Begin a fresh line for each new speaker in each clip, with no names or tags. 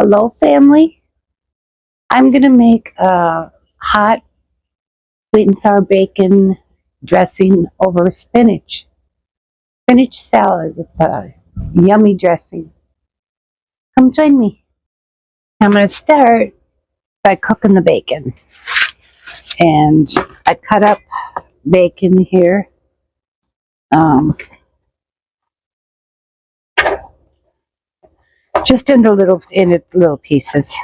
Hello, family. I'm going to make a hot sweet and sour bacon dressing over spinach. Spinach salad with a yummy dressing. Come join me. I'm going to start by cooking the bacon. And I cut up bacon here. Just into little pieces,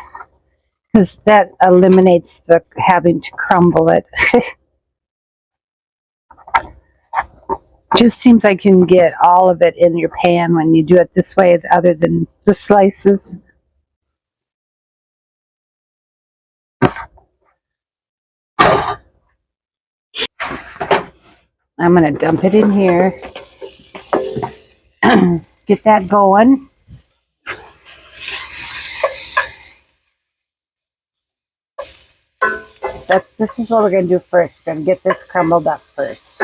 because that eliminates the having to crumble it. Just seems like you can get all of it in your pan when you do it this way, other than the slices. I'm going to dump it in here. Get that going. This is what we're going to do first. We're going to get this crumbled up first.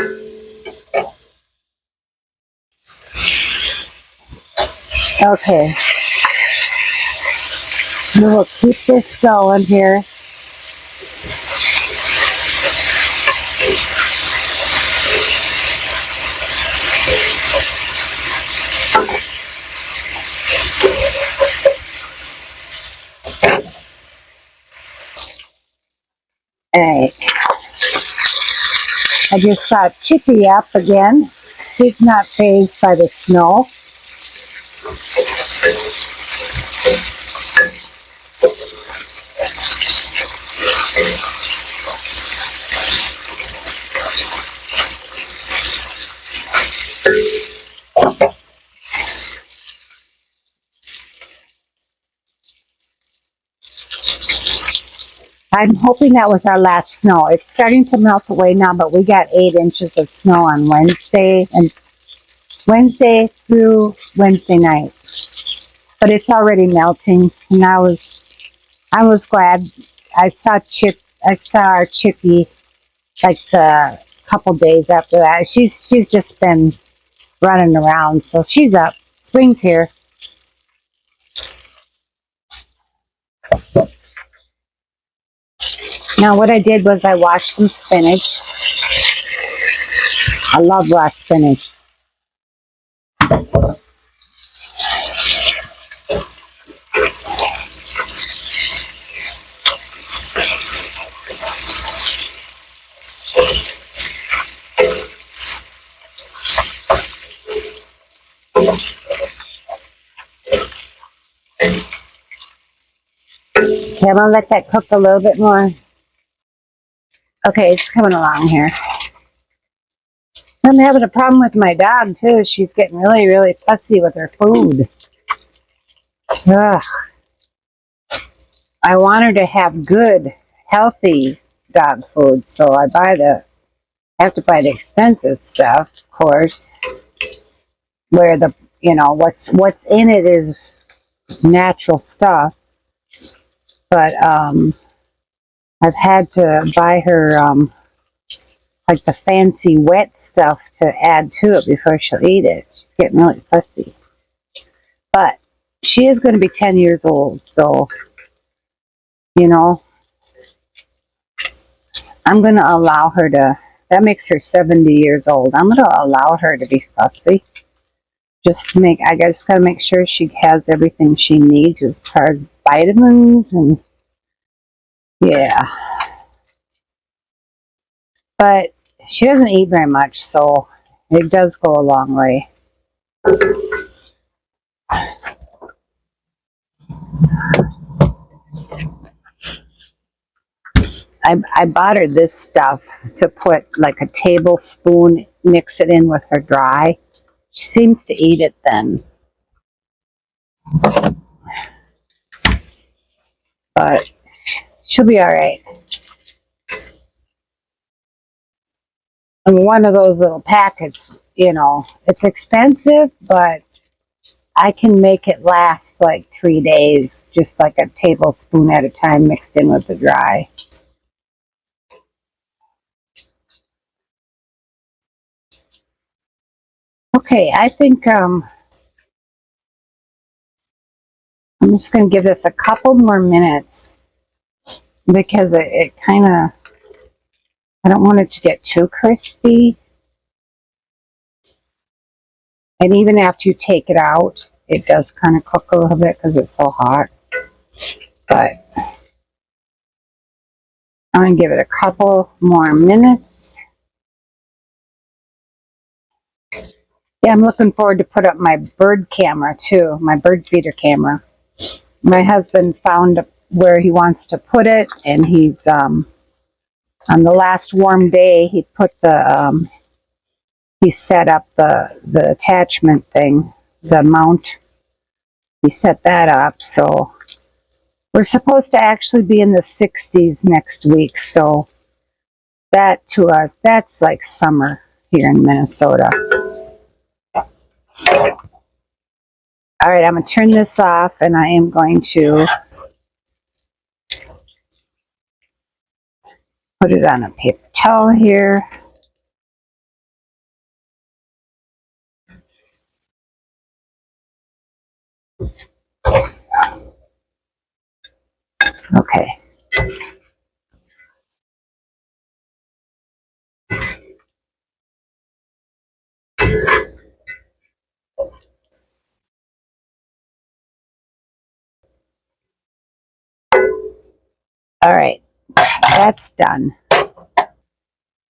Okay. We will keep this going here. Alright. I just saw Chippy up again. He's not fazed by the snow. I'm hoping that was our last snow. It's starting to melt away now, but we got 8 inches of snow on Wednesday through Wednesday night. But it's already melting, and I was glad. I saw our Chippy like a couple days after that. She's just been running around, so she's up. Spring's here. Now what I did was I washed some spinach. I love raw spinach. Okay, I'm gonna let that cook a little bit more. Okay, it's coming along here. I'm having a problem with my dog too. She's getting really, really fussy with her food. Ugh. I want her to have good, healthy dog food, so I have to buy the expensive stuff, of course. Where what's in it is natural stuff. But I've had to buy her like the fancy wet stuff to add to it before she'll eat it. She's getting really fussy. But she is going to be 10 years old, so, I'm going to allow her to, that makes her 70 years old. I'm going to allow her to be fussy. I just got to make sure she has everything she needs as far as vitamins and, yeah. But she doesn't eat very much, so it does go a long way. I bought her this stuff to put like a tablespoon, mix it in with her dry. She seems to eat it then. But she'll be all right. And one of those little packets, it's expensive, but I can make it last like 3 days, just like a tablespoon at a time mixed in with the dry. Okay, I think I'm I'm just going to give this a couple more minutes because it kind of, I don't want it to get too crispy. And even after you take it out, it does kind of cook a little bit because it's so hot. But I'm going to give it a couple more minutes. Yeah, I'm looking forward to put up my bird camera too, my bird feeder camera. My husband found where he wants to put it, and he's on the last warm day he put the he set up the attachment thing, the mount. He set that up, so we're supposed to actually be in the 60s next week, so that to us, that's like summer here in Minnesota. All right, I'm going to turn this off, and I am going to put it on a paper towel here. Okay. All right, that's done. All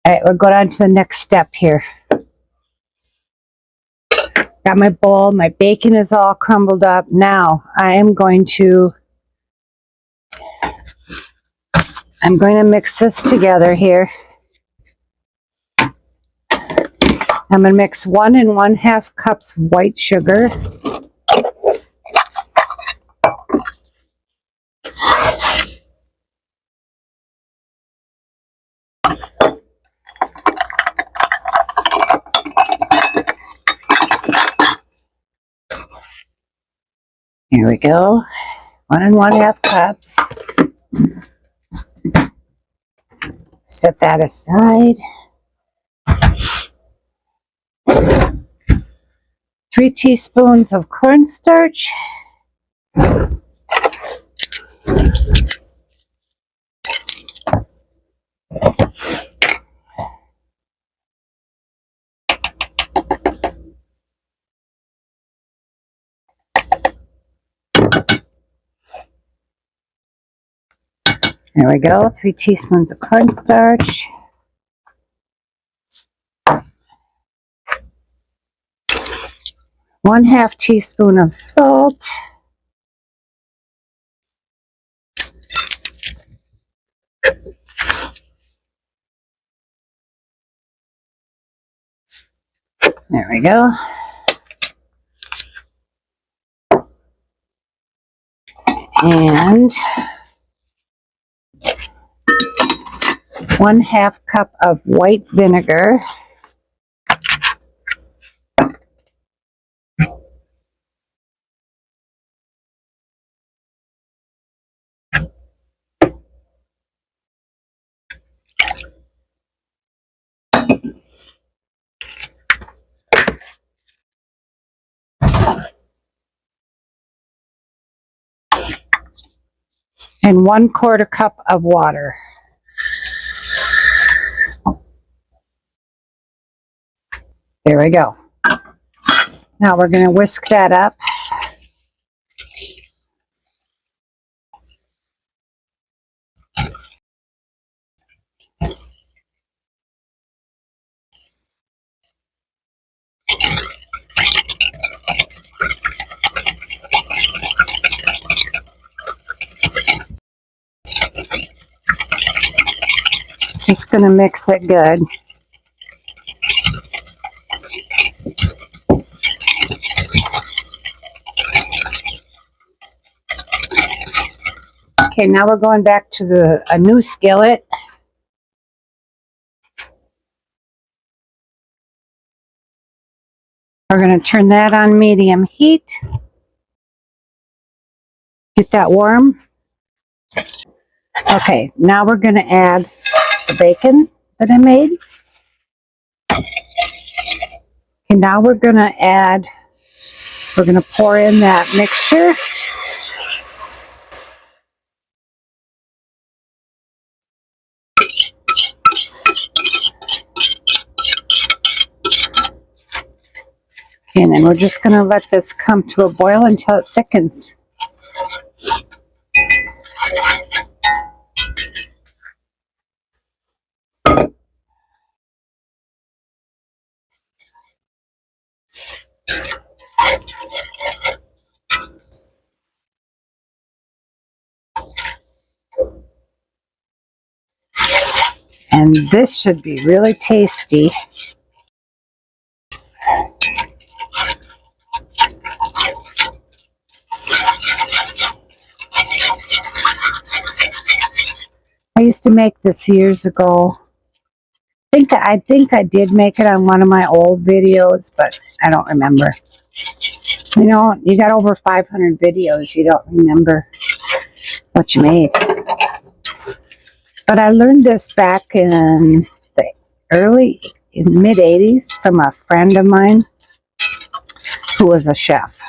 right, we'll go on to the next step here. Got my bowl, my bacon is all crumbled up. Now I am going to mix this together here. I'm going to mix 1 1/2 cups white sugar. Here we go. 1 1/2 cups. Set that aside. 3 teaspoons of cornstarch. There we go, 3 teaspoons of cornstarch. One half teaspoon of salt. There we go. And 1/2 cup of white vinegar. And 1/4 cup of water. There we go. Now we're going to whisk that up. Just going to mix it good. Okay, now we're going back to a new skillet. We're going to turn that on medium heat. Get that warm. Okay, now we're going to add the bacon that I made. And now we're going to pour in that mixture. And then we're just going to let this come to a boil until it thickens. And this should be really tasty. I used to make this years ago. I think I did make it on one of my old videos, but I don't remember. You know, you got over 500 videos, you don't remember what you made. But I learned this back in the mid 80s from a friend of mine who was a chef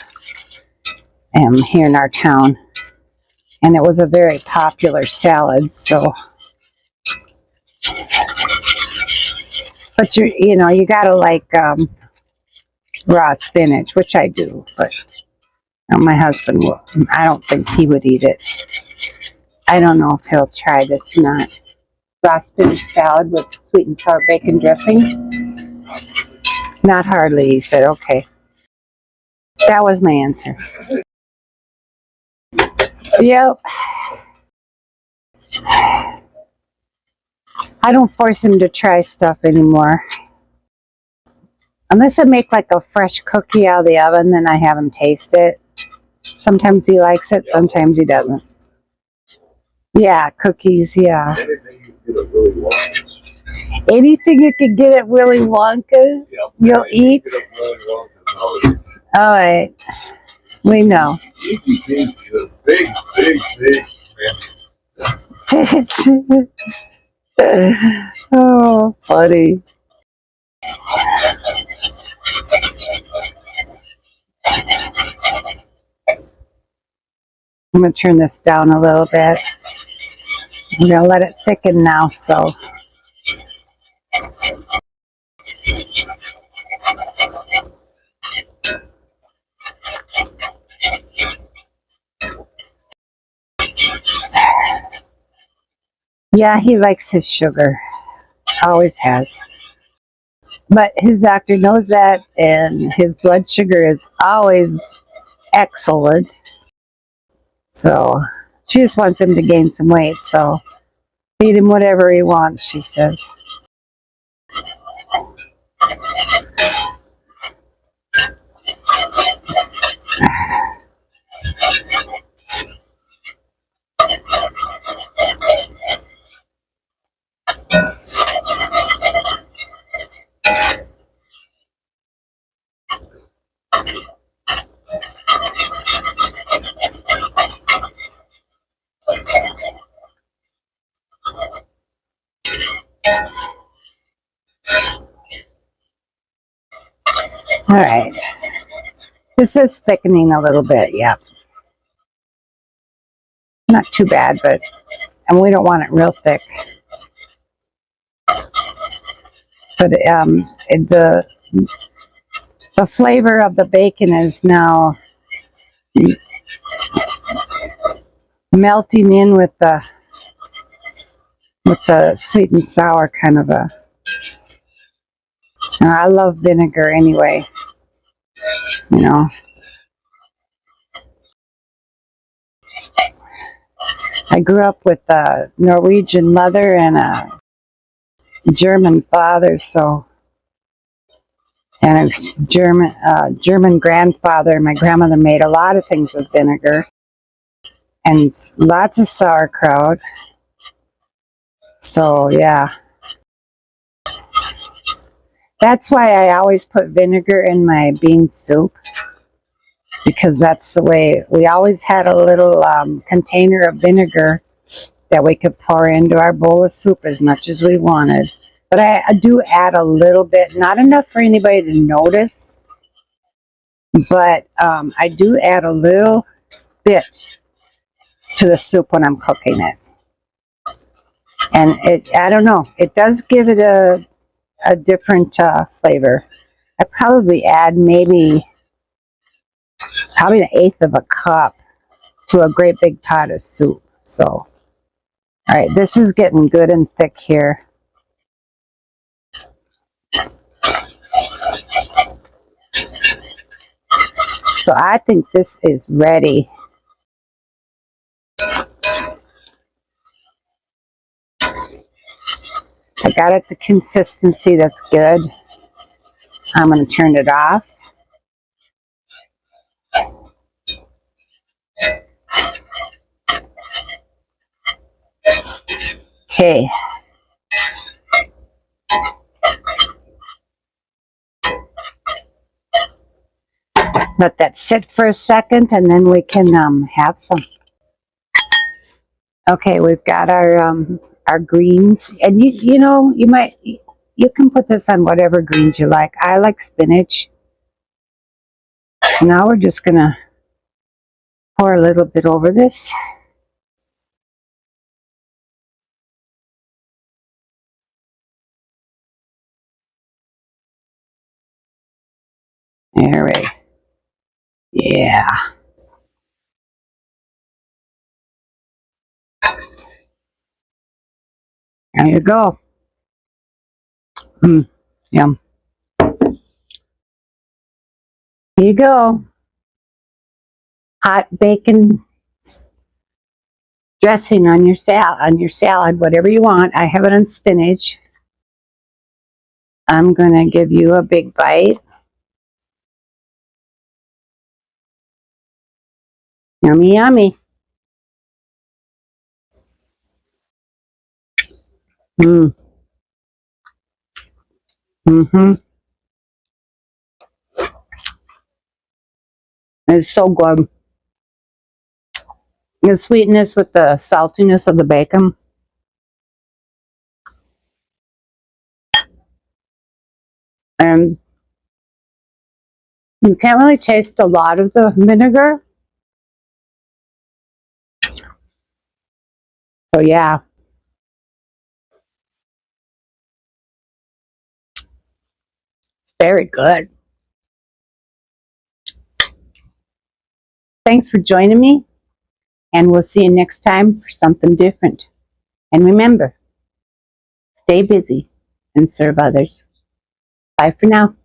here in our town. And it was a very popular salad, so. But you gotta like raw spinach, which I do, but my husband will. I don't think he would eat it. I don't know if he'll try this or not. Raw spinach salad with sweet and sour bacon dressing. Not hardly, he said. Okay. That was my answer. Yep. I don't force him to try stuff anymore. Unless I make like a fresh cookie out of the oven, then I have him taste it. Sometimes he likes it, sometimes he doesn't. Yeah, cookies, yeah. Anything you can get at Willy Wonka's, you'll eat. All right. We know. Oh, funny. I'm going to turn this down a little bit. I'm going to let it thicken now, so. Yeah, he likes his sugar. Always has. But his doctor knows that, and his blood sugar is always excellent. So she just wants him to gain some weight, so feed him whatever he wants, she says. All right. This is thickening a little bit, yep. Not too bad, and we don't want it real thick. But the flavor of the bacon is now melting in with the sweet and sour kind of a. And I love vinegar anyway. You know. I grew up with a Norwegian mother and a German father, and a German grandfather. My grandmother made a lot of things with vinegar, and lots of sauerkraut. So yeah, that's why I always put vinegar in my bean soup, because that's the way. We always had a little container of vinegar that we could pour into our bowl of soup as much as we wanted. But I do add a little bit, not enough for anybody to notice, but I do add a little bit to the soup when I'm cooking it. And I don't know, it does give it a different flavor. I probably add probably an eighth of a cup to a great big pot of soup. So, all right, this is getting good and thick here. So I think this is ready. I got it the consistency that's good. I'm going to turn it off. Okay. Let that sit for a second and then we can have some. Okay, we've got our greens, and you can put this on whatever greens you like. I like spinach. So now we're just gonna pour a little bit over this. There we. Yeah. There you go. Yum. Here you go. Hot bacon dressing on your salad, whatever you want. I have it on spinach. I'm gonna give you a big bite. Yummy, yummy. Mm. Mm-hmm. It's so good. The sweetness with the saltiness of the bacon. And you can't really taste a lot of the vinegar. So yeah, very good. Thanks for joining me, and we'll see you next time for something different. And remember, stay busy and serve others. Bye for now.